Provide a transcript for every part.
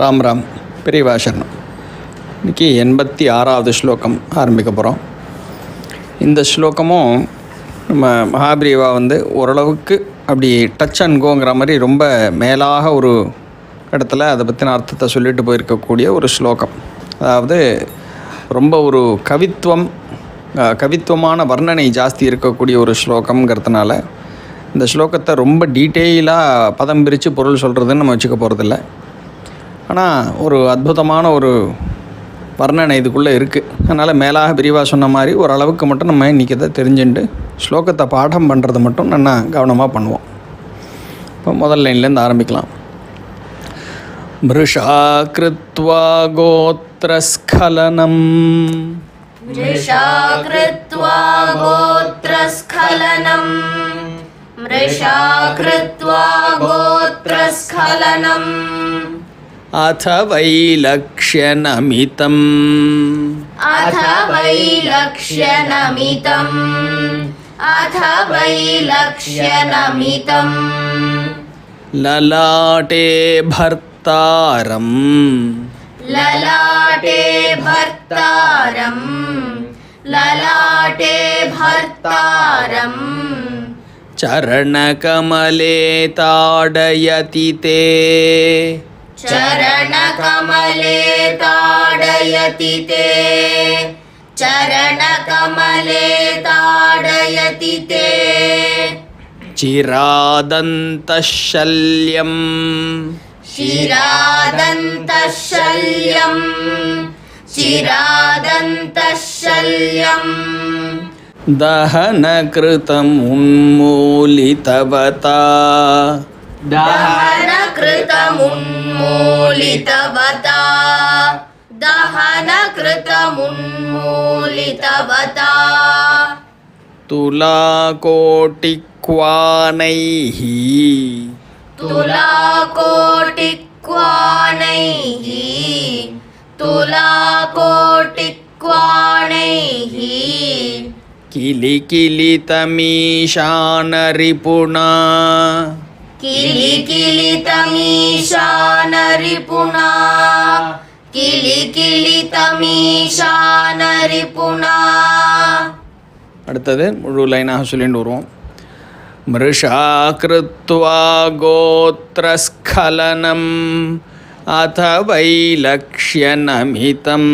ராம் ராம் பெரியவா சரணம். இன்றைக்கி 86வது ஸ்லோகம் ஆரம்பிக்க போகிறோம். இந்த ஸ்லோகமும் நம்ம மகாபிரிவா ஓரளவுக்கு அப்படி டச் அண்ட் கோங்கிற மாதிரி ரொம்ப மேலாக ஒரு இடத்துல அதை பற்றின அர்த்தத்தை சொல்லிட்டு போயிருக்கக்கூடிய ஒரு ஸ்லோகம். அதாவது ரொம்ப ஒரு கவித்துவமான வர்ணனை ஜாஸ்தி இருக்கக்கூடிய ஒரு ஸ்லோகம்ங்கிறதுனால இந்த ஸ்லோகத்தை ரொம்ப டீட்டெயிலாக பதம் பிரித்து பொருள் சொல்கிறதுன்னு நம்ம வச்சுக்க போகிறதில்ல. ஆனால் ஒரு அற்புதமான ஒரு வர்ணனை இதுக்குள்ளே இருக்குது. அதனால் மேலாக விரிவாக சொன்ன மாதிரி ஓரளவுக்கு மட்டும் நம்ம இன்றைக்கி அதை தெரிஞ்சுட்டு ஸ்லோகத்தை பாடம் பண்ணுறது மட்டும் நல்லா கவனமாக பண்ணுவோம். இப்போ முதல் லைன்லேருந்து ஆரம்பிக்கலாம். மிருஷா கிருத்வா கோத்ரஸ்கலனம் மிருஷா கிருத்வா கோத்ரஸ்கலனம் மிருஷா கிருத்வா கோத்ரஸ்கலனம் அத வைலக்ஷ்யநமிதம் அத வைலக்ஷ்யநமிதம் அத வைலக்ஷ்யநமிதம் லலாட்டே பர்த்தாரம் லலாட்டே பர்த்தாரம் லலாட்டே பர்த்தாரம் சரணகமலே தாடயதி தே चरणकमले ताडयति ते चरणकमले ताडयति ते चिरादन्तशल्यं शिरादन्तशल्यं चिरादन्तशल्यं दहनकृतमुन्मूलितवता दहनकृतमुन्मूलितवता दहनकृतमुन्मूलितवता तुलाकोटिक्वानैः तुलाकोटिक्वानैः तुलाकोटिक्वानैः किलिकिलितमीशानरिपुणा किलिकिलितमीशानरिपुणा किलिकिलितमीशानरिपुणा. அடுத்தது முழு லைனாக சொல்லிட்டு வருவோம். மிருஷா கிருத்வா கோத்ரஸ்கலனம் அத வைலக்ஷ்யநமிதம்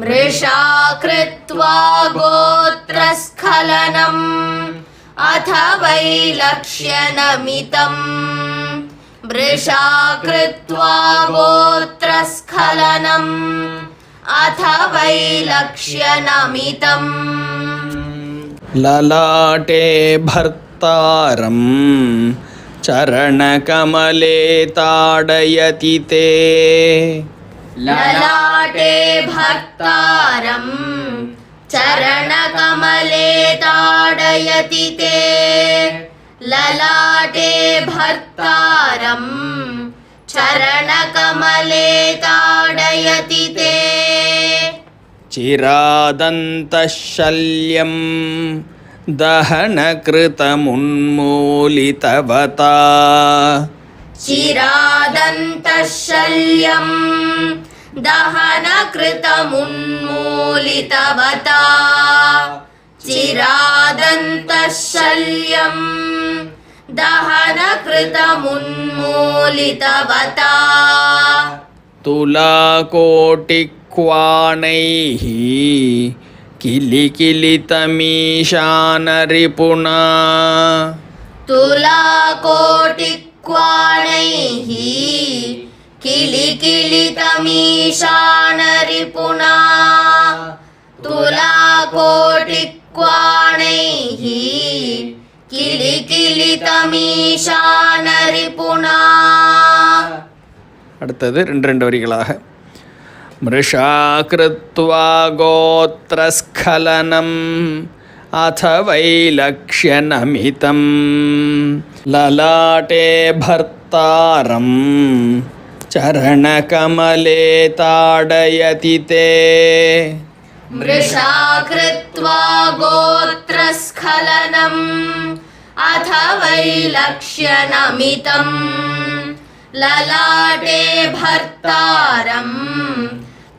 மிருஷா கிருத்வா கோத்ரஸ்கலனம் अथ वैलक्ष्यनमितं मृषा कृत्वा गोत्रस्खलनम् अथ वैलक्ष्यनमितं ललाटे भर्तारं चरणकमले ताडयति ते ललाटे भर्तारम् चरणकमले ताडयति ते ललाटे भर्तारं चरणकमले ताडयति ते चिरादन्तशल्यं दहनकृतमुन्मूलितवता चिरादन्तशल्यं दहनकृतमुन्मूलितवता चिरादन्तशल्यं दहनकृतमुन्मूलितवता तुलाकोटिक्वाणैः किलिकिलितमीशानरिपुणा तुलाकोटिक्वाणैः किलिकिलितमीशानरिपुणा तुलाकोटिक्वाणैः किलिकिलितमीशानरिपुणा. அடுத்தது ரெண்டு வரிகளாக. மிருஷா கிருத்வா கோத்ரஸ்கலனம் அத வைலக்ஷ்யநமிதம் லலாட்டே பர்த்தாரம் चरणकमले ताडयति ते मृषा कृत्वा गोत्रस्खलनम् अथ वैलक्ष्यनमितं ललाटे भर्तारं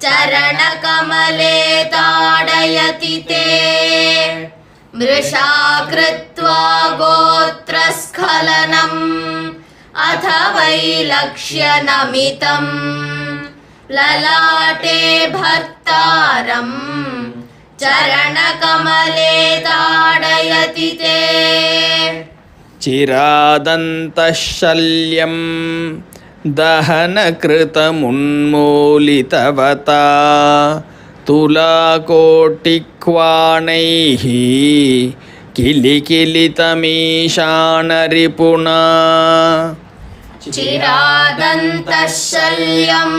चरणकमले ताडयति ते मृषा कृत्वा गोत्रस्खलनम् अथ वैलक्ष्यनमितं ललाटे भर्तारं चरणकमले ताडयति ते चिरादन्तः शल्यं दहनकृतमुन्मूलितवता तुलाकोटिक्वाणैः किलिकिलितमीशानरिपुणा चिरादन्तः शल्यं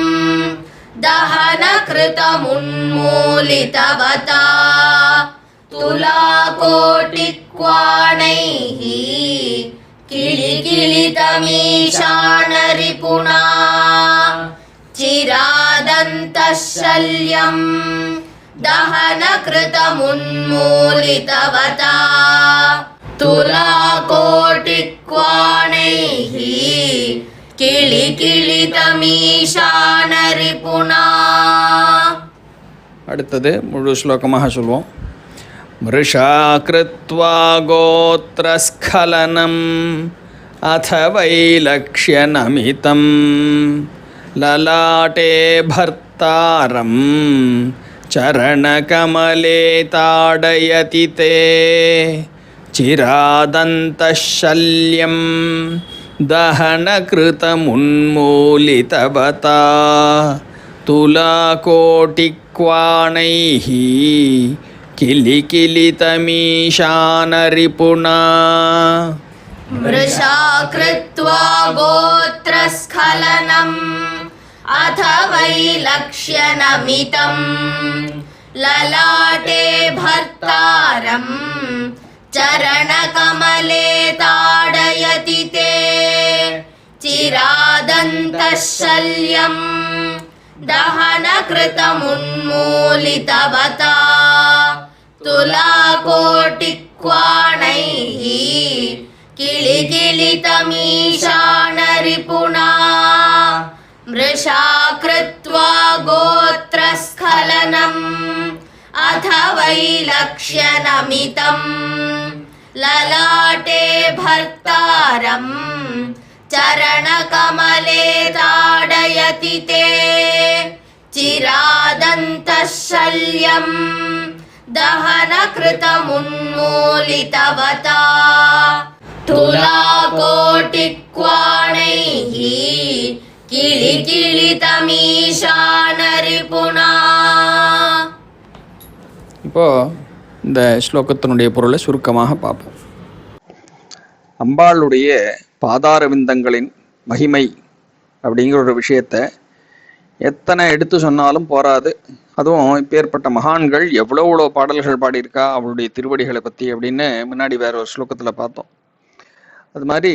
दहनकृतमुन्मूलितवता तुलाकोटिक्वाणैः किलिकिलितमीशानरिपुणा चिरादन्तः शल्यं दहनकृतमुन्मूलितवता तुलाकोटिक्वाणैः किलिकिलितमीशानरिपुणा. அடுத்தது முழு ஸ்லோகமாக சொல்வோம். மிருஷா கிருத்வா கோத்ரஸ்கலனம் அத வைலக்ஷ்யநமிதம் லலாட்டே பர்த்தாரம் சரணகமலே தாடயதி தே சிராதந்தः शल्यं दहनकृतमुन्मूलितवता तुलाकोटिक्वाणैः किलिकिलितमीशानरिपुणा मृषा कृत्वा गोत्रस्खलनम् अथ वैलक्ष्यनमितं ललाटे भर्तारं चरणकमले ताडयति ते चिरादन्तः शल्यं दहनकृतमुन्मूलितवता तुलाकोटिक्वाणैः किलिकिलितमीशानरिपुणा मृषा कृत्वा गोत्रस्खलनम् अथ वैलक्ष्यनमितं ललाटे भर्तारं चरणकमले ताडयति ते चिरादन्तः शल्यं दहनकृतमुन्मूलितवता तुलाकोटिक्वाणैः किलिकिलितमीशानरिपुणा. இப்போது இந்த ஸ்லோகத்தினுடைய பொருளை சுருக்கமாக பார்ப்போம். அம்பாளுடைய பாதாரவிந்தங்களின் மகிமை அப்படிங்கிற ஒரு விஷயத்தை எத்தனை எடுத்து சொன்னாலும் போராது. அதுவும் இப்பேற்பட்ட மகான்கள் எவ்வளோ பாடல்கள் பாடியிருக்கா அவளுடைய திருவடிகளை பற்றி அப்படின்னு முன்னாடி வேற ஒரு ஸ்லோகத்தில் பார்த்தோம். அது மாதிரி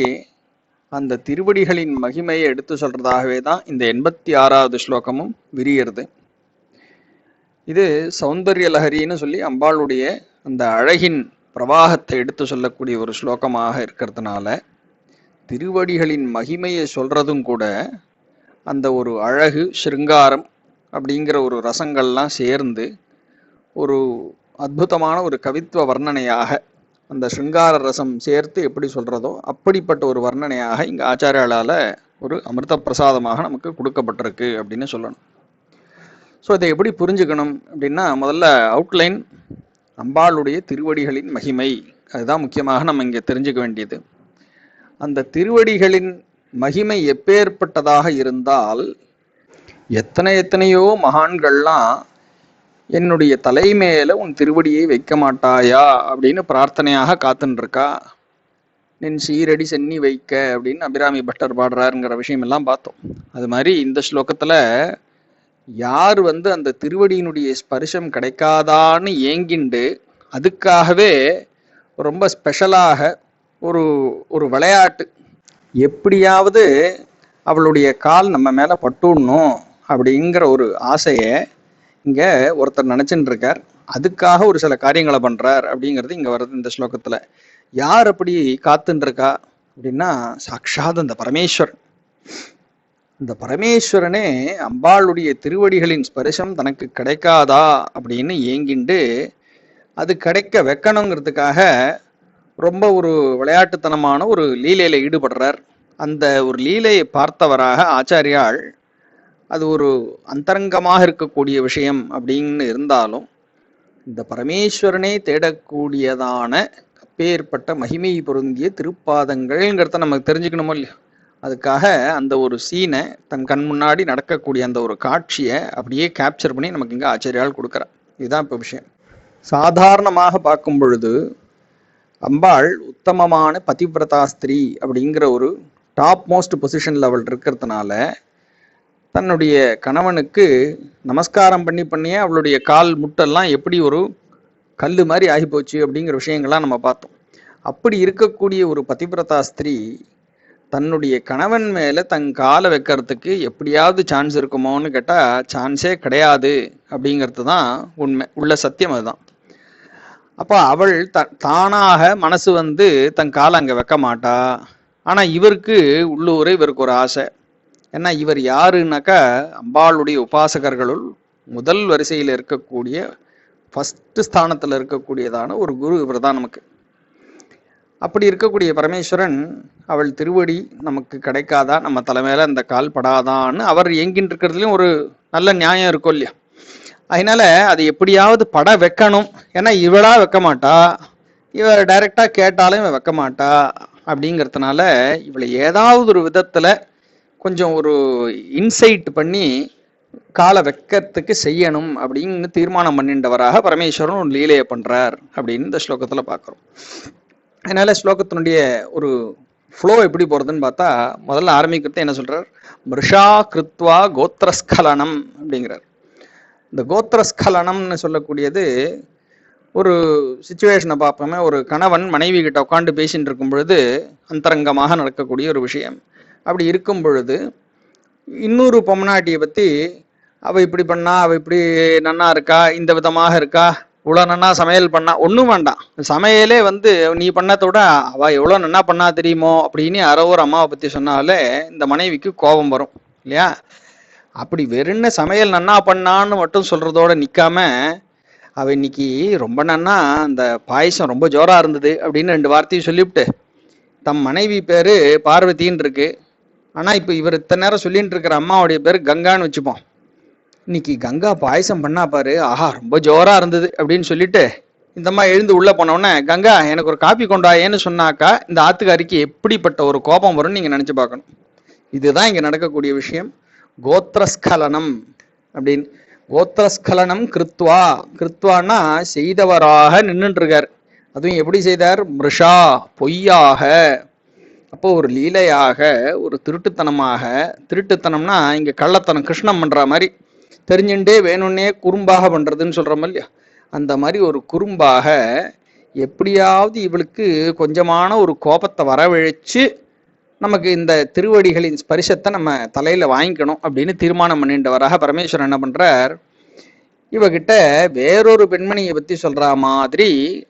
அந்த திருவடிகளின் மகிமையை எடுத்து சொல்றதாகவே தான் இந்த 86வது ஸ்லோகமும் விரிகிறது. இது சௌந்தர்ய லஹரின்னு சொல்லி அம்பாளுடைய அந்த அழகின் பிரவாகத்தை எடுத்து சொல்லக்கூடிய ஒரு ஸ்லோகமாக இருக்கிறதுனால திருவடிகளின் மகிமையை சொல்றதும் கூட அந்த ஒரு அழகு சிருங்காரம் அப்படிங்கிற ஒரு ரசங்கள்லாம் சேர்ந்து ஒரு அற்புதமான ஒரு கவித்துவ வர்ணனையாக அந்த சிருங்கார ரசம் சேர்த்து எப்படி சொல்றதோ அப்படிப்பட்ட ஒரு வர்ணனையாக இங்கே ஆச்சாரியாலால் ஒரு அமிர்த பிரசாதமாக நமக்கு கொடுக்கப்பட்டிருக்கு அப்படின்னு சொல்லணும். ஸோ இதை எப்படி புரிஞ்சுக்கணும் அப்படின்னா முதல்ல அவுட்லைன் அம்பாளுடைய திருவடிகளின் மகிமை அதுதான் முக்கியமாக நம்ம இங்கே தெரிஞ்சுக்க வேண்டியது. அந்த திருவடிகளின் மகிமை எப்பேற்பட்டதாக இருந்தால் எத்தனையோ மகான்கள்லாம் என்னுடைய தலைமையில உன் திருவடியை வைக்க மாட்டாயா அப்படின்னு பிரார்த்தனையாக காத்துன்ருக்கா. நின் சீரடி சென்னி வைக்க அப்படின்னு அபிராமி பட்டர் பாடுறாருங்கிற விஷயம் எல்லாம் பார்த்தோம். அது மாதிரி இந்த ஸ்லோகத்துல யார் அந்த திருவடியினுடைய ஸ்பர்ஷம் கிடைக்காதான்னு ஏங்கிண்டு அதுக்காகவே ரொம்ப ஸ்பெஷலாக ஒரு விளையாட்டு எப்படியாவது அவளுடைய கால் நம்ம மேலே பட்டுடணும் அப்படிங்கிற ஒரு ஆசையை இங்கே ஒருத்தர் நினச்சின்னு இருக்கார். அதுக்காக ஒரு சில காரியங்களை பண்ணுறார் அப்படிங்கிறது இங்கே வருது இந்த ஸ்லோகத்தில். யார் அப்படி காத்துன்னு இருக்கா அப்படின்னா சாக்ஷாத் அந்த பரமேஸ்வர். இந்த பரமேஸ்வரனே அம்பாளுடைய திருவடிகளின் ஸ்பரிசம் தனக்கு கிடைக்காதா அப்படின்னு ஏங்கிண்டு அது கிடைக்க வைக்கணுங்கிறதுக்காக ரொம்ப ஒரு விளையாட்டுத்தனமான ஒரு லீலையில ஈடுபடுறார். அந்த ஒரு லீலையை பார்த்தவராக ஆச்சாரியால் அது ஒரு அந்தரங்கமாக இருக்கக்கூடிய விஷயம் அப்படின்னு இருந்தாலும் இந்த பரமேஸ்வரனே தேடக்கூடியதான அப்பேற்பட்ட மகிமை பொருந்திய திருப்பாதங்கள்ங்கிறத நமக்கு தெரிஞ்சுக்கணுமோ இல்லையோ, அதுக்காக அந்த ஒரு சீனை தன் கண் முன்னாடி நடக்கக்கூடிய அந்த ஒரு காட்சியை அப்படியே கேப்சர் பண்ணி நமக்கு இங்கே ஆச்சரியால் கொடுக்குறா. இதுதான் இப்போ விஷயம். சாதாரணமாக பார்க்கும் பொழுது அம்பாள் உத்தமமான பதிவிரதா ஸ்திரீ அப்படிங்கிற ஒரு டாப் மோஸ்ட் பொசிஷன் லெவல் இருக்கிறதுனால தன்னுடைய கணவனுக்கு நமஸ்காரம் பண்ணியே அவளுடைய கால் முட்டெல்லாம் எப்படி ஒரு கல் மாதிரி ஆகி போச்சு அப்படிங்கிற விஷயங்கள்லாம் நம்ம பார்த்தோம். அப்படி இருக்கக்கூடிய ஒரு பதிவிரதா ஸ்திரீ தன்னுடைய கணவன் மேலே தன் காலை வைக்கிறதுக்கு எப்படியாவது சான்ஸ் இருக்குமோன்னு கேட்டால் சான்ஸே கிடையாது அப்படிங்கிறது தான் உண்மை, உள்ள சத்தியம் அதுதான். அப்போ அவள் தானாக மனசு வந்து தன் காலை அங்கே வைக்க மாட்டா. ஆனால் இவருக்கு உள்ளூர் இவருக்கு ஒரு ஆசை. ஏன்னா இவர் யாருன்னாக்கா அம்பாளுடைய உபாசகர்களுள் முதல் வரிசையில் இருக்கக்கூடிய ஃபஸ்ட்டு ஸ்தானத்தில் இருக்கக்கூடியதான ஒரு குரு இவர் தான் நமக்கு. அப்படி இருக்கக்கூடிய பரமேஸ்வரன் அவள் திருவடி நமக்கு கிடைக்காதா, நம்ம தலைமையில அந்த கால் படாதான்னு அவர் ஏங்கின்னு இருக்கிறதுலையும் ஒரு நல்ல நியாயம் இருக்கும் இல்லையா. அதனால அது எப்படியாவது பட வைக்கணும். ஏன்னா இவளா வைக்க மாட்டா, இவ டைரக்டா கேட்டாலும் இவ வைக்க மாட்டா. அப்படிங்கிறதுனால இவளை ஏதாவது ஒரு விதத்துல கொஞ்சம் ஒரு இன்சைட் பண்ணி காலை வைக்கிறதுக்கு செய்யணும் அப்படின்னு தீர்மானம் பண்ணின்றவராக பரமேஸ்வரன் ஒரு லீலையை பண்றார் அப்படின்னு இந்த ஸ்லோகத்துல பார்க்குறோம். அதனால ஸ்லோகத்தினுடைய ஒரு ஃப்ளோ எப்படி போறதுன்னு பார்த்தா முதல்ல ஆரம்பிக்கிறது என்ன சொல்றார், மிருஷா கிருத்வா கோத்திரஸ்கலனம் அப்படிங்கிறார். இந்த கோத்திரஸ்கலனம்னு சொல்லக்கூடியது ஒரு சுச்சுவேஷனை பார்ப்போமே, ஒரு கணவன் மனைவி கிட்ட உட்காந்து பேசிட்டு இருக்கும் பொழுது அந்தரங்கமாக நடக்கக்கூடிய ஒரு விஷயம். அப்படி இருக்கும் பொழுது இன்னொரு பொம்மநாட்டியை பற்றி அவள் இப்படி பண்ணா, அவள் இப்படி நன்னா இருக்கா, இந்த விதமாக இருக்கா, இவ்வளோ நன்னா சமையல் பண்ணா, ஒன்றும் வேண்டாம், சமையலே வந்து நீ பண்ணதை விட அவள் எவ்வளோ நன்னா பண்ணா தெரியுமோ அப்படின்னு யாரோ ஒரு அம்மாவை பற்றி சொன்னாலே இந்த மனைவிக்கு கோபம் வரும் இல்லையா. அப்படி வெறும்ன சமையல் நன்னா பண்ணான்னு மட்டும் சொல்றதோட நிற்காம அவள் இன்னைக்கு ரொம்ப நன்னா அந்த பாயசம் ரொம்ப ஜோரா இருந்தது அப்படின்னு 2 வார்த்தையும் சொல்லிவிட்டு, தம் மனைவி பேரு பார்வதின்னு இருக்கு, ஆனால் இப்போ இவர் இத்தனை நேரம் சொல்லிட்டு இருக்கிற அம்மாவுடைய பேர் கங்கான்னு வச்சுப்போம், இன்னைக்கு கங்கா பாயசம் பண்ணா பாரு, ஆஹா ரொம்ப ஜோரா இருந்தது அப்படின்னு சொல்லிட்டு இந்த அம்மா எழுந்து உள்ள போனவுடனே கங்கா எனக்கு ஒரு காப்பி கொண்டாயேன்னு சொன்னாக்கா இந்த ஆத்துக்காரிக்கு எப்படிப்பட்ட ஒரு கோபம் வரும்னு நீங்க நினைச்சு பார்க்கணும். இதுதான் இங்க நடக்கக்கூடிய விஷயம். கோத்திரஸ்கலனம் அப்படின்னு, கோத்திரஸ்கலனம் கிருத்வா, கிருத்வான்னா செய்தவராக நின்றுட்டு இருக்கார். அதுவும் எப்படி செய்தார், மிருஷா பொய்யாக. அப்போ ஒரு லீலையாக, ஒரு திருட்டுத்தனமாக, திருட்டுத்தனம்னா இங்க கள்ளத்தனம் கிருஷ்ணம் பண்ற மாதிரி தெரிஞ்சுட்டே வேணும்னே குறும்பாக பண்றதுன்னு சொல்றோம் இல்லையா, அந்த மாதிரி ஒரு குறும்பாக எப்படியாவது இவளுக்கு கொஞ்சமான ஒரு கோபத்தை வரவழைச்சு நமக்கு இந்த திருவடிகளின் ஸ்பரிசத்தை நம்ம தலையில வாங்கிக்கணும் அப்படின்னு தீர்மானம் பண்ணிட்டவராக பரமேஸ்வரன் என்ன பண்றார், இவகிட்ட வேறொரு பெண்மணியை பத்தி சொல்ற மாதிரி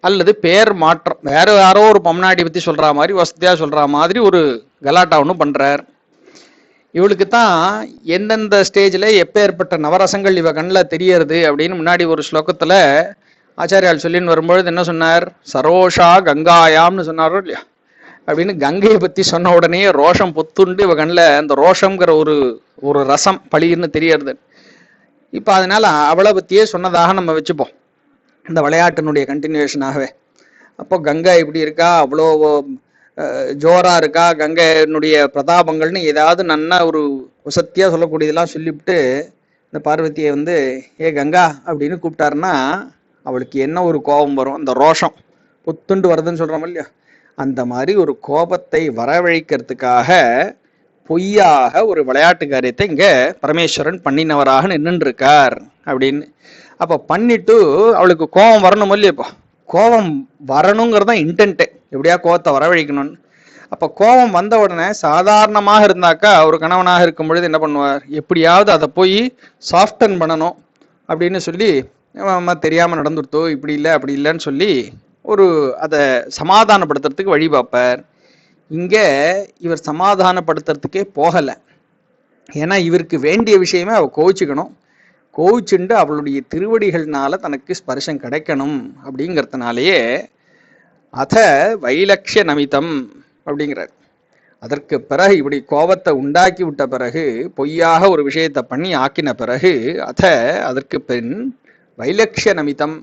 அல்லது பேர் மாற்றம் வேற யாரோ ஒரு பொம்னாடி பத்தி சொல்ற மாதிரி வசதியா சொல்ற மாதிரி ஒரு கலாட்டா ஒன்று பண்றார். இவளுக்கு தான் எந்தெந்த ஸ்டேஜ்ல எப்பேற்பட்ட நவரசங்கள் இவ கண்ணில் தெரியறது அப்படின்னு முன்னாடி ஒரு ஸ்லோகத்துல ஆச்சாரியால் சொல்லின்னு வரும்பொழுது என்ன சொன்னார், சரோஷா கங்காயாம்னு சொன்னாரோ இல்லையா. அப்படின்னு கங்கையை பத்தி சொன்ன உடனே ரோஷம் பொத்துண்டு இவ கண்ணில் அந்த ரோஷம்ங்கிற ஒரு ரசம் பளிர்னு தெரியறது. இப்போ அதனால அவளை பத்தியே சொன்னதாக நம்ம வச்சுப்போம் இந்த விளையாட்டினுடைய கண்டினியூஷனாகவே. அப்போ கங்கா இப்படி இருக்கா, அவ்வளோ ஜோரா இருக்கா, கங்கையினுடைய பிரதாபங்கள்னு ஏதாவது நன்னா ஒரு வசத்தியா சொல்லக்கூடியதெல்லாம் சொல்லிவிட்டு இந்த பார்வதியை வந்து ஏ கங்கா அப்படின்னு கூப்பிட்டாருன்னா அவளுக்கு என்ன ஒரு கோபம் வரும், அந்த ரோஷம் புத்துண்டு வருதுன்னு சொல்றோம் இல்லையா, அந்த மாதிரி ஒரு கோபத்தை வரவழைக்கிறதுக்காக பொய்யாக ஒரு விளையாட்டு காரியத்தை இங்க பரமேஸ்வரன் பண்ணினவராக நின்று இருக்கார் அப்படின்னு. அப்ப பண்ணிட்டு அவளுக்கு கோபம் வரணும் இல்லையா, இப்போ கோபம் வரணுங்கிறதான் இன்டென்ட்டு, எப்படியா கோபத்தை வரவழைக்கணும்னு. அப்ப கோபம் வந்த உடனே சாதாரணமாக இருந்தாக்கா ஒரு கணவனாக இருக்கும் பொழுது என்ன பண்ணுவார், எப்படியாவது அதை போய் சாஃப்டன் பண்ணணும் அப்படின்னு சொல்லி தெரியாம நடந்துருத்தோ இப்படி இல்லை அப்படி இல்லைன்னு சொல்லி ஒரு அதை சமாதானப்படுத்துறதுக்கு வழி பார்ப்பார். இங்க இவர் சமாதானப்படுத்துறதுக்கே போகலை, ஏன்னா இவருக்கு வேண்டிய விஷயமே அவ கோவிச்சுக்கணும், கோவிச்சுண்டு அவளுடைய திருவடிகள்னால தனக்கு ஸ்பர்சம் கிடைக்கணும் அப்படிங்கிறதுனாலேயே அத வைலக்ஷ நமிதம் அப்படிங்கிறார். அதற்கு பிறகு இப்படி கோபத்தை உண்டாக்கி விட்ட பிறகு, பொய்யாக ஒரு விஷயத்தை பண்ணி ஆக்கின பிறகு, அதற்கு பின் வைலக்ஷ நமிதம்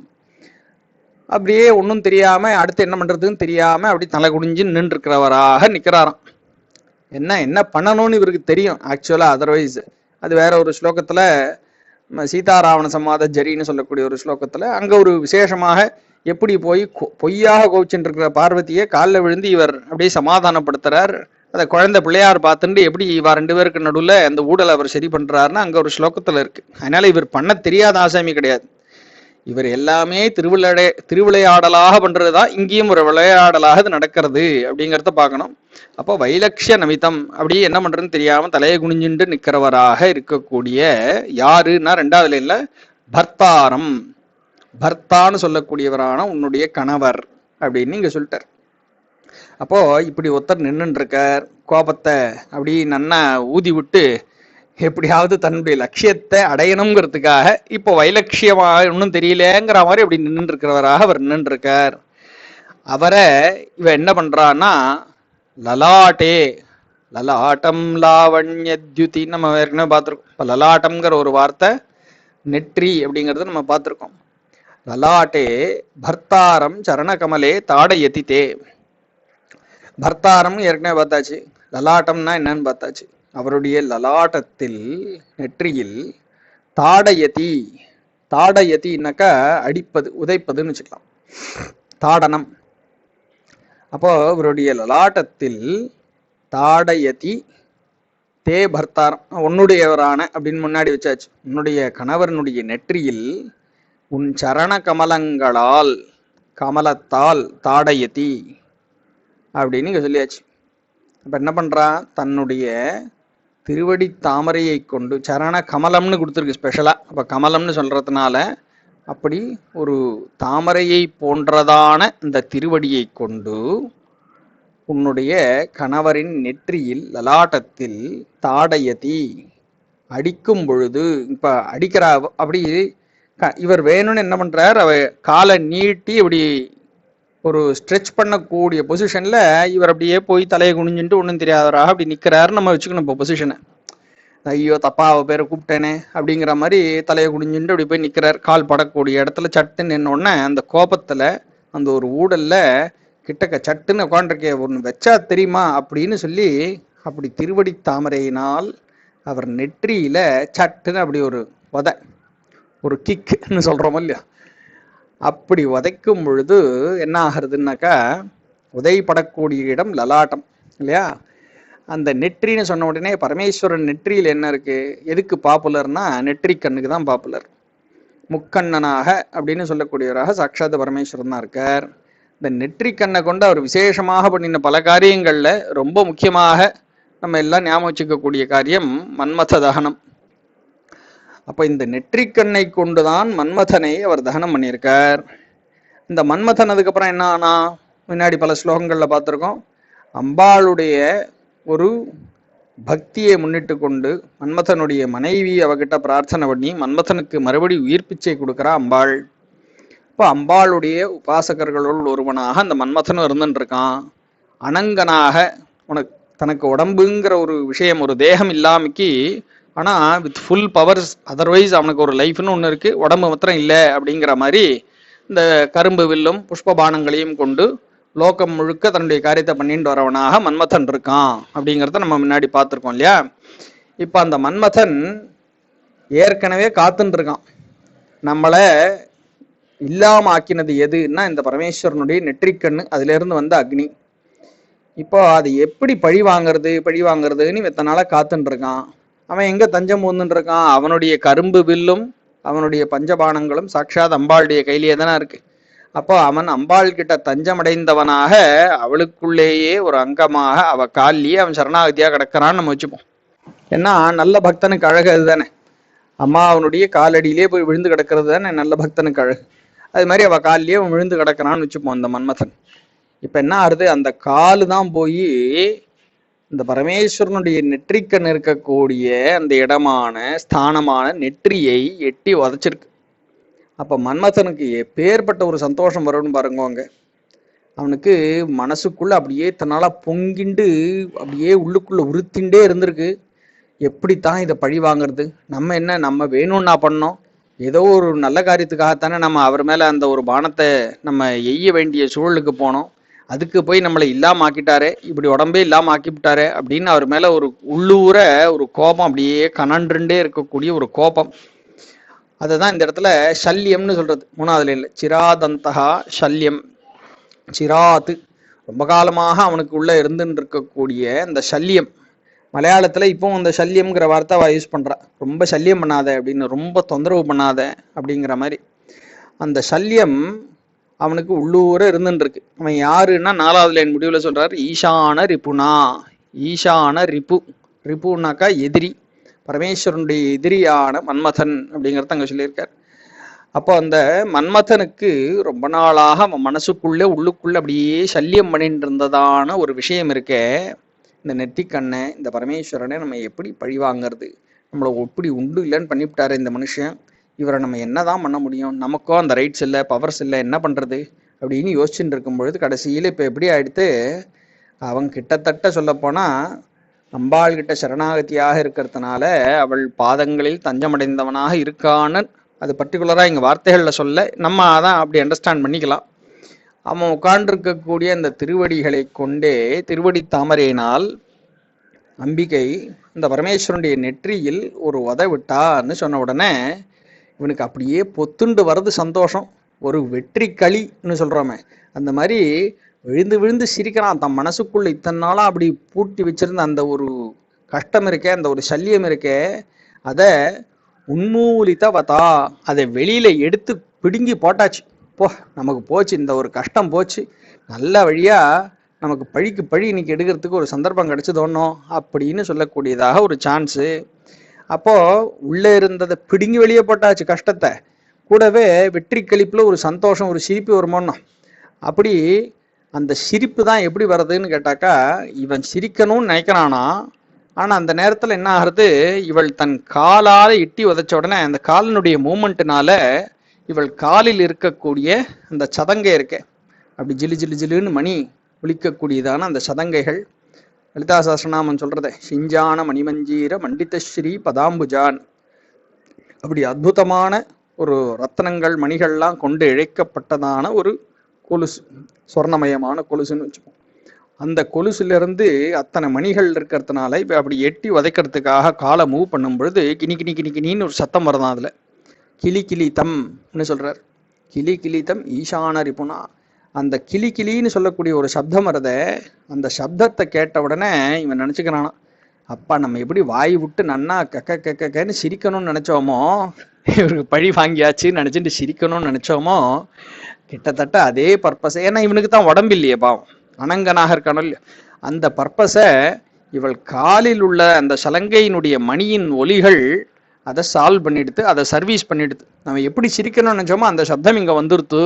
அப்படியே ஒன்றும் தெரியாம அடுத்து என்ன பண்றதுன்னு தெரியாம அப்படி தலை குனிஞ்சு நின்று இருக்கிறவராக நிற்கிறாராம். என்ன பண்ணணும்னு இவருக்கு தெரியும் ஆக்சுவலா. அதர்வைஸ் அது வேற ஒரு ஸ்லோகத்துல சீதாராவண சம்வாத ஜரின்னு சொல்லக்கூடிய ஒரு ஸ்லோகத்துல அங்க ஒரு விசேஷமாக எப்படி போய் பொய்யாக கோவிச்சுட்டு இருக்கிற பார்வதியை காலில் விழுந்து இவர் அப்படியே சமாதானப்படுத்துறார். அதை குழந்தை பிள்ளையார் பார்த்துட்டு எப்படி இவா 2 பேருக்கு நடுவில் அந்த ஊடலை அவர் சரி பண்றாருன்னா அங்க ஒரு ஸ்லோகத்துல இருக்கு. அதனால இவர் பண்ண தெரியாத ஆசாமி கிடையாது. இவர் எல்லாமே திருவிளையாடலாக பண்றதுதான் இங்கேயும் ஒரு விளையாடலாக இது நடக்கிறது அப்படிங்கிறத பார்க்கணும். அப்போ வைலக்ஷ நமிதம் அப்படியே என்ன பண்றதுன்னு தெரியாம தலையை குனிஞ்சுட்டு நிற்கிறவராக இருக்கக்கூடிய யாருன்னா 2வது லைன்ல பர்த்தாரம், பர்த்தான்னு சொல்லக்கூடியவரான உன்னுடைய கணவர் அப்படின்னு இங்க சொல்லிட்டார். அப்போ இப்படி ஒருத்தர் நின்றுட்டு இருக்கார், கோபத்தை அப்படி நன்னா ஊதி விட்டு எப்படியாவது தன்னுடைய லட்சியத்தை அடையணுங்கிறதுக்காக இப்போ வைலட்சியமா ஒன்றும் தெரியலங்கிற மாதிரி அப்படி நின்று இருக்கிறவராக அவர் நின்று இருக்கார். அவரை இவ என்ன பண்றான்னா லலாட்டே, லலாட்டம் லாவண்யத்யுதி நம்ம ஏற்கனவே பார்த்துருக்கோம். இப்போ லலாட்டம்ங்கிற ஒரு வார்த்தை நெற்றி அப்படிங்கிறத நம்ம பார்த்துருக்கோம். லலாட்டே பர்த்தாரம் சரணகமலே தாடயதிதே. பர்த்தாரம் ஏற்கனவே பார்த்தாச்சு, லலாட்டம்னா என்னன்னு பார்த்தாச்சு. அவருடைய லலாட்டத்தில் நெற்றியில் தாடயதி, தாடயத்தின்னாக்கா அடிப்பது உதைப்பதுன்னு வச்சுக்கலாம், தாடனம். அப்போ அவருடைய லலாட்டத்தில் தாடயதி தே பர்த்தாரம், உன்னுடையவரான அப்படின்னு முன்னாடி வச்சாச்சு. உன்னுடைய கணவனுடைய நெற்றியில் உன் சரண கமலங்களால், கமலத்தால் தாடயதி அப்படின்னு இங்க சொல்லியாச்சு. அப்ப என்ன பண்றா, தன்னுடைய திருவடி தாமரையை கொண்டு, சரண கமலம்னு கொடுத்துருக்கு ஸ்பெஷலா. அப்ப கமலம்னு சொல்றதுனால அப்படி ஒரு தாமரையை போன்றதான இந்த திருவடியை கொண்டு உன்னுடைய கணவரின் நெற்றியில் லலாட்டத்தில் தாடயதி அடிக்கும் பொழுது, இப்ப அடிக்கிறா அப்படி இவர் வேணும்னு என்ன பண்றார், அவ காலை நீட்டி இப்படி ஒரு ஸ்ட்ரெச் பண்ணக்கூடிய பொசிஷன்ல இவர் அப்படியே போய் தலையை குனிஞ்சுட்டு ஒன்றும் தெரியாதவராக அப்படி நிற்கிறாரு நம்ம வச்சுக்கணும். இப்போ பொசிஷனை, ஐயோ தப்பா அவ பேரை கூப்பிட்டேனே அப்படிங்கிற மாதிரி தலையை குனிஞ்சுட்டு அப்படி போய் நிற்கிறார். கால் படக்கூடிய இடத்துல சட்டுன்னு நின்னோடனே அந்த கோபத்துல அந்த ஒரு ஊடல்ல கிட்டக்க சட்டுன்னு உட்காண்டிருக்கே ஒன்று வச்சா தெரியுமா அப்படின்னு சொல்லி அப்படி திருவடி தாமரையினால் அவர் நெற்றியில சட்டுன்னு அப்படி ஒரு உதை, ஒரு கிக்னு சொல்றோமோ இல்லையா, அப்படி உதைக்கும் பொழுது என்ன ஆகுறதுன்னாக்கா உதைப்படக்கூடிய இடம் லலாட்டம் இல்லையா. அந்த நெற்றின்னு சொன்ன உடனே பரமேஸ்வரன் நெற்றியில் என்ன இருக்கு, எதுக்கு பாப்புலர்னா நெற்றி கண்ணுக்கு தான் பாப்புலர். முக்கண்ணனாக அப்படின்னு சொல்லக்கூடியவராக சாட்சாத் பரமேஸ்வரன் தான் இருக்கார். இந்த நெற்றி கண்ணை கொண்டு அவர் விசேஷமாக பண்ணின பல காரியங்கள்ல ரொம்ப முக்கியமாக நம்ம எல்லாம் ஞாபகம் வச்சுக்கக்கூடிய காரியம் மன்மத தகனம். அப்ப இந்த நெற்றிக்கண்ணை கொண்டுதான் மன்மதனை அவர் தகனம் பண்ணியிருக்கார். இந்த மன்மதன் அதுக்கப்புறம் என்ன ஆனா, முன்னாடி பல ஸ்லோகங்கள்ல பார்த்திருக்கோம், அம்பாளுடைய ஒரு பக்தியை முன்னிட்டு கொண்டு மன்மதனுடைய மனைவி அவகிட்ட பிரார்த்தனை பண்ணி மன்மதனுக்கு மறுபடி உயிர் பிச்சை கொடுக்குறா அம்பாள். இப்போ அம்பாளுடைய உபாசகர்களுள் ஒருவனாக அந்த மன்மதனும் இருந்துட்டு இருக்கான். அனங்கனாக உனக்கு தனக்கு உடம்புங்கிற ஒரு விஷயம், ஒரு தேகம் இல்லாமக்கி, ஆனா வித் ஃபுல் பவர்ஸ், அதர்வைஸ் அவனுக்கு ஒரு லைஃப்னு ஒன்று இருக்கு, உடம்பு மாத்திரம் இல்லை அப்படிங்கிற மாதிரி இந்த கரும்பு வில்லும் புஷ்பபானங்களையும் கொண்டு லோகம் முழுக்க தன்னுடைய காரியத்தை பண்ணிட்டு வரவனாக மன்மதன் இருக்கான் அப்படிங்கிறத நம்ம முன்னாடி பார்த்துருக்கோம் இல்லையா. இப்ப அந்த மன்மதன் ஏற்கனவே காத்துட்டு இருக்கான். நம்மளை இல்லாம ஆக்கினது எதுன்னா இந்த பரமேஸ்வரனுடைய நெற்றிக்கண்ணு, அதுல இருந்து வந்த அக்னி. இப்போ அது எப்படி பழி வாங்குறதுன்னு இத்தனை நாளா காத்துட்டு இருக்கான். அவன் எங்க தஞ்சம் பூந்துட்டு இருக்கான், அவனுடைய கரும்பு வில்லும் அவனுடைய பஞ்சபானங்களும் சாட்சாத் அம்பாளுடைய கையிலேயே தானே இருக்கு. அப்போ அவன் அம்பாள் கிட்ட தஞ்சமடைந்தவனாக அவளுக்குள்ளேயே ஒரு அங்கமாக அவ காலிலேயே அவன் சரணாகதியா கிடக்கிறான்னு நம்ம வச்சுப்போம். ஏன்னா நல்ல பக்தனுக்கு அழகு அதுதானே, அம்மா அவனுடைய காலடியிலே போய் விழுந்து கிடக்கிறது தானே நல்ல பக்தனுக்கு அழகு. அது மாதிரி அவ காலிலேயே அவன் விழுந்து கிடக்கிறான்னு வச்சுப்போம் அந்த மன்மதன். இப்ப என்ன ஆறுது, அந்த காலு தான் போய் இந்த பரமேஸ்வரனுடைய நெற்றிக்கண் இருக்கக்கூடிய அந்த இடமான ஸ்தானமான நெற்றியை எட்டி உதைச்சிருக்கு. அப்ப மன்மதனுக்கு எப்பேற்பட்ட ஒரு சந்தோஷம் வரும்னு பாருங்க. அவனுக்கு மனசுக்குள்ள அப்படியே தன்னால பொங்கிண்டு அப்படியே உள்ளுக்குள்ள உறுத்திண்டே இருந்திருக்கு. எப்படித்தான் இதை பழி வாங்குறது? நம்ம என்ன நம்ம வேணும்னா பண்ணோம்? ஏதோ ஒரு நல்ல காரியத்துக்காகத்தானே நம்ம அவர் மேல அந்த ஒரு பானத்தை நம்ம எய்ய வேண்டிய சூழலுக்கு போனோம். அதுக்கு போய் நம்மளை இல்லாம ஆக்கிட்டாரே, இப்படி உடம்பே இல்லாம ஆக்கிவிட்டாரே அப்படின்னு அவர் மேல ஒரு உள்ளூர ஒரு கோபம், அப்படியே கனன்றுண்டே இருக்கக்கூடிய ஒரு கோபம். அதுதான் இந்த இடத்துல சல்யம்னு சொல்றது. மூணாவதுல இல்லை, சிராதந்தகா சல்யம். சிராத்து, ரொம்ப காலமாக அவனுக்கு உள்ள இருந்துன்னு இருக்கக்கூடிய இந்த சல்யம். மலையாளத்துல இப்பவும் அந்த சல்யம்ங்கிற வார்த்தை அவ யூஸ் பண்றா. ரொம்ப சல்யம் பண்ணாத அப்படின்னு, ரொம்ப தொந்தரவு பண்ணாத அப்படிங்கிற மாதிரி. அந்த சல்யம் அவனுக்கு உள்ளூர இருந்துன்னு இருக்கு. அவன் யாருன்னா 4வது லைன் முடிவுல சொல்றாரு, ஈசான ரிப்புனா. ஈசான ரிப்பு, ரிப்புனாக்கா எதிரி, பரமேஸ்வரனுடைய எதிரியான மன்மதன் அப்படிங்கிறத அங்க சொல்லியிருக்கார். அப்போ அந்த மன்மதனுக்கு ரொம்ப நாளாக அவன் மனசுக்குள்ளே உள்ளுக்குள்ள அப்படியே சல்யம் பண்ணிட்டு இருந்ததான ஒரு விஷயம் இருக்கே, இந்த நெற்றிக்கண்ணை, இந்த பரமேஸ்வரனை நம்ம எப்படி பழி வாங்கிறது? நம்மளை எப்படி உண்டு இல்லைன்னு பண்ணிவிட்டாரு இந்த மனுஷன். இவரை நம்ம என்னதான் பண்ண முடியும்? நமக்கோ அந்த ரைட்ஸ் இல்லை, பவர்ஸ் இல்லை, என்ன பண்றது அப்படின்னு யோசிச்சுட்டு இருக்கும் பொழுது கடைசியில் இப்போ எப்படி ஆயிடுத்து, அவன் கிட்டத்தட்ட சொல்ல போனா அம்பாள் கிட்ட சரணாகதியாக இருக்கிறதுனால அவள் பாதங்களில் தஞ்சமடைந்தவனாக இருக்கான்னு அது பர்டிகுலரா இங்க வார்த்தைகள்ல சொல்ல, நம்ம அதான் அப்படி அண்டர்ஸ்டாண்ட் பண்ணிக்கலாம். அவன் உட்கார்ந்திருக்கக்கூடிய அந்த திருவடிகளை கொண்டே, திருவடி தாமரையினால் அம்பிகை இந்த பரமேஸ்வரனுடைய நெற்றியில் ஒரு உதை விட்டான்னு சொன்ன உடனே இவனுக்கு அப்படியே பொத்துண்டு வர்றது சந்தோஷம். ஒரு வெற்றி களின்னு சொல்றோமே, அந்த மாதிரி விழுந்து விழுந்து சிரிக்கிறான். தன் மனசுக்குள்ள இத்தனை நாளா அப்படி பூட்டி வச்சிருந்த அந்த ஒரு கஷ்டம் இருக்கே, அந்த ஒரு சல்லியம் இருக்கே, அதை உன்மூலித வதா, அதை வெளியில எடுத்து பிடுங்கி போட்டாச்சு. போ, நமக்கு போச்சு, இந்த ஒரு கஷ்டம் போச்சு, நல்ல வழியா நமக்கு பழிக்கு பழி இன்னைக்கு எடுக்கிறதுக்கு ஒரு சந்தர்ப்பம் கிடைச்சதோன்னோ அப்படின்னு சொல்லக்கூடியதாக ஒரு சான்ஸு. அப்போ உள்ள இருந்ததை பிடுங்கி வெளியே போட்டாச்சு கஷ்டத்தை. கூடவே வெற்றி கழிப்புல ஒரு சந்தோஷம், ஒரு சிரிப்பு வருமோன்னோ. அப்படி அந்த சிரிப்பு தான் எப்படி வர்றதுன்னு கேட்டாக்கா, இவன் சிரிக்கணும்னு நினைக்கிறானா, ஆனா அந்த நேரத்துல என்ன ஆகுறது, இவள் தன் காலால எட்டி உதைச்ச உடனே அந்த காலினுடைய மூமெண்ட்னால இவள் காலில் இருக்கக்கூடிய அந்த சதங்கை இருக்க, அப்படி ஜிலு ஜிலு ஜிலுன்னு மணி ஒலிக்கக்கூடியதான அந்த சதங்கைகள், லலிதா சஹஸ்ரநாமம் சொல்றத சிஞ்சான மணிமஞ்சீர மண்டித ஸ்ரீ பதாம்புஜான், அப்படி அற்புதமான ஒரு ரத்தனங்கள் மணிகள்லாம் கொண்டு இழைக்கப்பட்டதான ஒரு கொலுசு, சொர்ணமயமான கொலுசுன்னு வச்சுப்போம். அந்த கொலுசுல இருந்து அத்தனை மணிகள் இருக்கிறதுனால இப்ப அப்படி எட்டி உதைக்கிறதுக்காக காலை மூவ் பண்ணும் பொழுது கிணி கிணி கிணி கிணின்னு ஒரு சத்தம் வருதான். அதுல கிளி கிளி தம்னு சொல்றார். கிளி கிளி தம் ஈசான ரிப்புனா, அந்த கிளி கிளின்னு சொல்லக்கூடிய ஒரு சப்தம் வருத, அந்த சப்தத்தை கேட்ட உடனே இவன் நினைச்சுக்கிறானா, அப்பா நம்ம எப்படி வாய் விட்டு நன்னா கக்க கக்கன்னு சிரிக்கணும்னு நினைச்சோமோ, இவருக்கு பழி வாங்கியாச்சுன்னு நினைச்சிட்டு சிரிக்கணும்னு நினைச்சோமோ, கிட்டத்தட்ட அதே பர்பஸ். ஏன்னா இவனுக்கு தான் உடம்பு இல்லையே, பாவம் அனங்கனாக இருக்கானோ இல்லையா, அந்த பர்பஸை இவள் காலில் உள்ள அந்த சலங்கையினுடைய மணியின் ஒலிகள் அதை சால்வ் பண்ணிடுது, அதை சர்வீஸ் பண்ணிடுது. நம்ம எப்படி சிரிக்கணும்னு நினைச்சோமோ அந்த சப்தம் இங்க வந்துருத்து,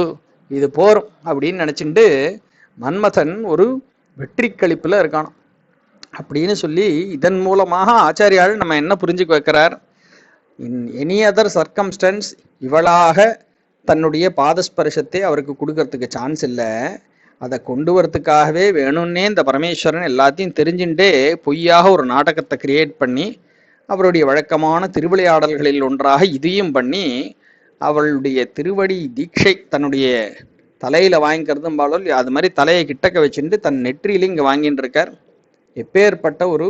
இது போரும் அப்படின்னு நினைச்சுட்டு மன்மதன் ஒரு வெற்றி கழிப்புல இருக்கான் அப்படின்னு சொல்லி, இதன் மூலமாக ஆச்சாரியால் நம்ம என்ன புரிஞ்சுக்க வைக்கிறார், இன் எனி அதர் சர்க்கம்ஸ்டன்ஸ் இவளாக தன்னுடைய பாதஸ்பர்ஷத்தை அவருக்கு கொடுக்கறதுக்கு சான்ஸ் இல்லை, அதை கொண்டு வரத்துக்காகவே வேணும்னே இந்த பரமேஸ்வரன் எல்லாத்தையும் தெரிஞ்சுட்டே பொய்யாக ஒரு நாடகத்தை கிரியேட் பண்ணி அவருடைய வழக்கமான திருவிளையாடல்களில் ஒன்றாக இதையும் பண்ணி அவளுடைய திருவடி தீட்சை தன்னுடைய தலையில வாங்கிக்கிறதும் பாலோ அது மாதிரி தலையை கிட்டக்க வச்சுட்டு தன் நெற்றியில இங்க வாங்கிட்டு இருக்கார். எப்பேற்பட்ட ஒரு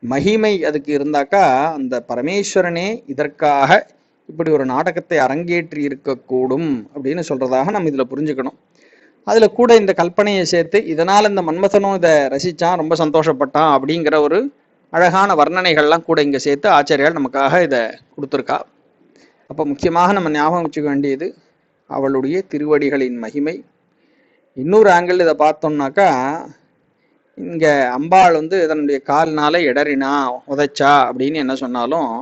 மகிமை அதுக்கு இருந்தாக்கா, அந்த பரமேஸ்வரனே இதற்காக இப்படி ஒரு நாடகத்தை அரங்கேற்றி இருக்கக்கூடும் அப்படின்னு சொல்றதாக நம்ம இதுல புரிஞ்சுக்கணும். அதுல கூட இந்த கல்பனையை சேர்த்து இதனால இந்த மன்மதனும் இதை ரசிச்சான், ரொம்ப சந்தோஷப்பட்டான் அப்படிங்கிற ஒரு அழகான வர்ணனைகள்லாம் கூட இங்க சேர்த்து ஆச்சாரியால் நமக்காக இதை கொடுத்துருக்கா. அப்போ முக்கியமாக நம்ம ஞாபகம் வச்சுக்க வேண்டியது அவளுடைய திருவடிகளின் மகிமை. இன்னொரு ஆங்கிள் இதை பார்த்தோம்னாக்கா, இங்க அம்பாள் தன்னுடைய கால்னால இடறினா உதைச்சா அப்படின்னு என்ன சொன்னாலும்,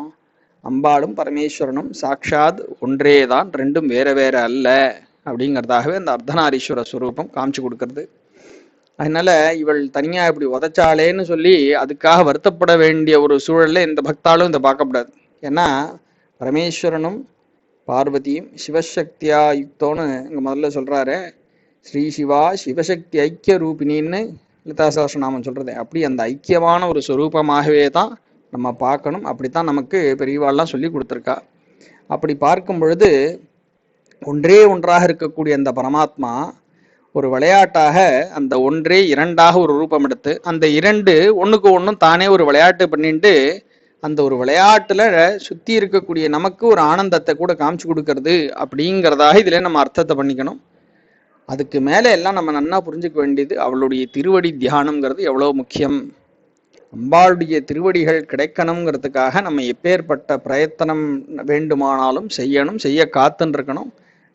அம்பாளும் பரமேஸ்வரனும் சாட்சாத் ஒன்றேதான், ரெண்டும் வேற வேற அல்ல அப்படிங்கிறதாகவே அந்த அர்த்தநாரீஸ்வர ஸ்வரூபம் காமிச்சு கொடுக்கறது. அதனால இவள் தனியா இப்படி உதைச்சாலேன்னு சொல்லி அதுக்காக வருத்தப்பட வேண்டிய ஒரு சூழல்ல இந்த பக்தாலும் இதை பார்க்கப்படாது. ஏன்னா பரமேஸ்வரனும் பார்வதியும் சிவசக்தியா யுக்தோன்னு இங்க முதல்ல சொல்றாரு. ஸ்ரீ சிவா சிவசக்தி ஐக்கிய ரூபினின்னு லலிதா சஹஸ்ரநாமம் சொல்றது. அப்படி அந்த ஐக்கியமான ஒரு சொரூபமாகவே தான் நம்ம பார்க்கணும். அப்படித்தான் நமக்கு பெரியவாள்லாம் சொல்லி கொடுத்துருக்கா. அப்படி பார்க்கும் பொழுது ஒன்றே ஒன்றாக இருக்கக்கூடிய அந்த பரமாத்மா ஒரு விளையாட்டாக அந்த ஒன்றே இரண்டாக ஒரு ரூபம் எடுத்து அந்த இரண்டு ஒண்ணுக்கு ஒன்றும் தானே ஒரு விளையாட்டு பண்ணிட்டு அந்த ஒரு விளையாட்டுல சுத்தி இருக்கக்கூடிய நமக்கு ஒரு ஆனந்தத்தை கூட காமிச்சு கொடுக்கறது அப்படிங்கிறதாக இதுல நம்ம அர்த்தத்தை பண்ணிக்கணும். அதுக்கு மேல எல்லாம் நம்ம நன்னா புரிஞ்சுக்க வேண்டியது அவளுடைய திருவடி தியானம்ங்கிறது எவ்வளவு முக்கியம். அம்பாளுடைய திருவடிகள் கிடைக்கணுங்கிறதுக்காக நம்ம எப்பேற்பட்ட பிரயத்தனம் வேண்டுமானாலும் செய்யணும், செய்ய காத்துன்னு இருக்கணும்.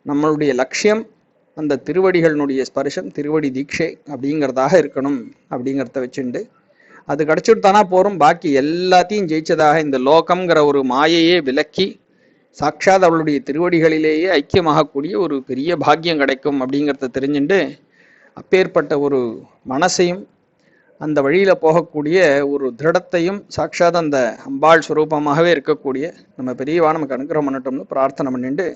நம்மளுடைய லட்சியம் அந்த திருவடிகளினுடைய ஸ்பர்ஷம், திருவடி தீட்சை அப்படிங்கிறதாக இருக்கணும். அப்படிங்கிறத வச்சுண்டு அது கிடைச்சுட்டானா போறோம். பாக்கி எல்லாத்தையும் ஜெயிச்சதாக இந்த லோகம்ங்கிற ஒரு மாயையே விலக்கி சாட்சாத் அவளுடைய திருவடிகளிலேயே ஐக்கியமாகக்கூடிய ஒரு பெரிய பாக்கியம் கிடைக்கும் அப்படிங்கிறத தெரிஞ்சுட்டு அப்பேற்பட்ட ஒரு மனசையும் அந்த வழியில போகக்கூடிய ஒரு திருடத்தையும் சாட்சாத் அந்த அம்பாள் ஸ்வரூபமாகவே இருக்கக்கூடிய நம்ம பெரியவா நமக்கு அனுகிரகம் பண்ணட்டோம்னு பிரார்த்தனை பண்ணிட்டு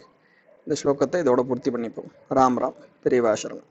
இந்த ஸ்லோகத்தை இதோட பூர்த்தி பண்ணிப்போம். ராம் ராம். பெரியவா சரணம்.